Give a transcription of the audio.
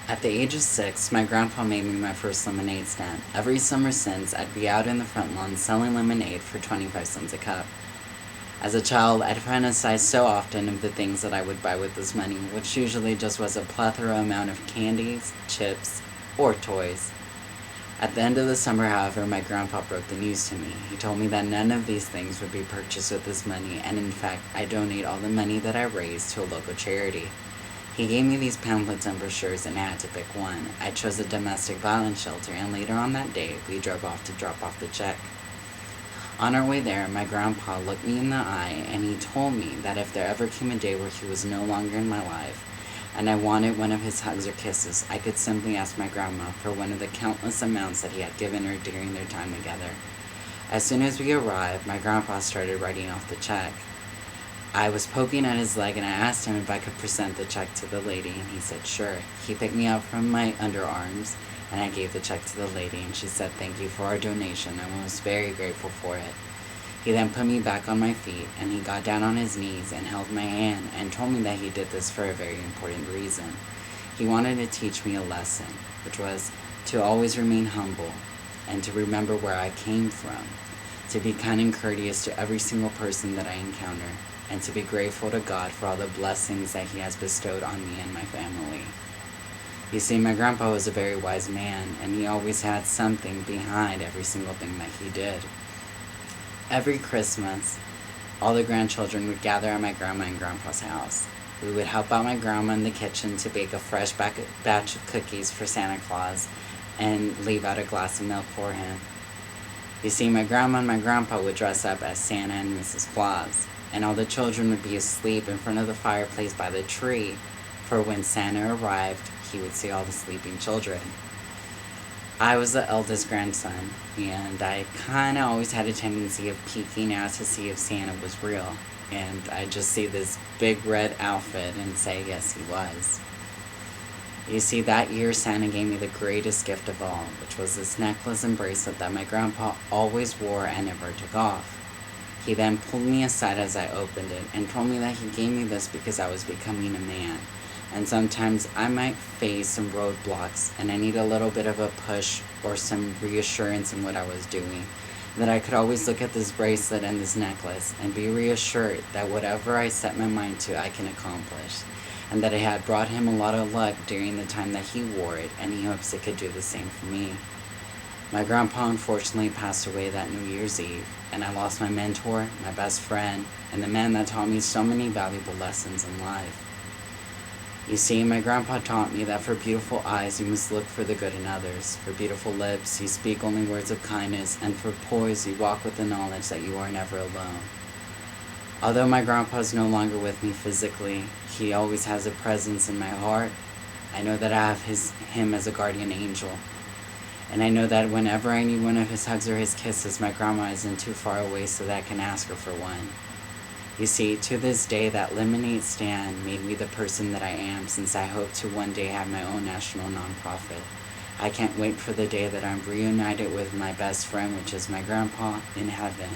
At the age of 6, my grandpa made me my first lemonade stand. Every summer since, I'd be out in the front lawn selling lemonade for 25 cents a cup. As a child, I'd fantasize so often of the things that I would buy with this money, which usually just was a plethora amount of candies, chips, or toys. At the end of the summer, however, my grandpa broke the news to me. He told me that none of these things would be purchased with this money, and in fact, I donate all the money that I raise to a local charity. He gave me these pamphlets and brochures, and I had to pick one. I chose a domestic violence shelter, and later on that day, we drove off to drop off the check. On our way there, my grandpa looked me in the eye, and he told me that if there ever came a day where he was no longer in my life, and I wanted one of his hugs or kisses, I could simply ask my grandma for one of the countless amounts that he had given her during their time together. As soon as we arrived, my grandpa started writing off the check. I was poking at his leg and I asked him if I could present the check to the lady, and he said sure. He picked me up from my underarms and I gave the check to the lady, and she said thank you for our donation. I was very grateful for it. He then put me back on my feet, and he got down on his knees and held my hand and told me that he did this for a very important reason. He wanted to teach me a lesson, which was to always remain humble and to remember where I came from, to be kind and courteous to every single person that I encounter, and to be grateful to God for all the blessings that He has bestowed on me and my family. You see, my grandpa was a very wise man, and he always had something behind every single thing that he did. Every Christmas, all the grandchildren would gather at my grandma and grandpa's house. We would help out my grandma in the kitchen to bake a fresh batch of cookies for Santa Claus and leave out a glass of milk for him. You see, my grandma and my grandpa would dress up as Santa and Mrs. Claus, and all the children would be asleep in front of the fireplace by the tree, for when Santa arrived, he would see all the sleeping children. I was the eldest grandson, and I kind of always had a tendency of peeking out to see if Santa was real, and I'd just see this big red outfit and say yes, he was. You see, that year Santa gave me the greatest gift of all, which was this necklace and bracelet that my grandpa always wore and never took off. He then pulled me aside as I opened it and told me that he gave me this because I was becoming a man. And sometimes I might face some roadblocks and I need a little bit of a push or some reassurance in what I was doing. That I could always look at this bracelet and this necklace and be reassured that whatever I set my mind to, I can accomplish. And that it had brought him a lot of luck during the time that he wore it, and he hopes it could do the same for me. My grandpa unfortunately passed away that New Year's Eve, and I lost my mentor, my best friend, and the man that taught me so many valuable lessons in life. You see, my grandpa taught me that for beautiful eyes, you must look for the good in others. For beautiful lips, you speak only words of kindness, and for poise, you walk with the knowledge that you are never alone. Although my grandpa is no longer with me physically, he always has a presence in my heart. I know that I have him as a guardian angel. And I know that whenever I need one of his hugs or his kisses, my grandma isn't too far away so that I can ask her for one. You see, to this day, that lemonade stand made me the person that I am, since I hope to one day have my own national nonprofit. I can't wait for the day that I'm reunited with my best friend, which is my grandpa, in heaven.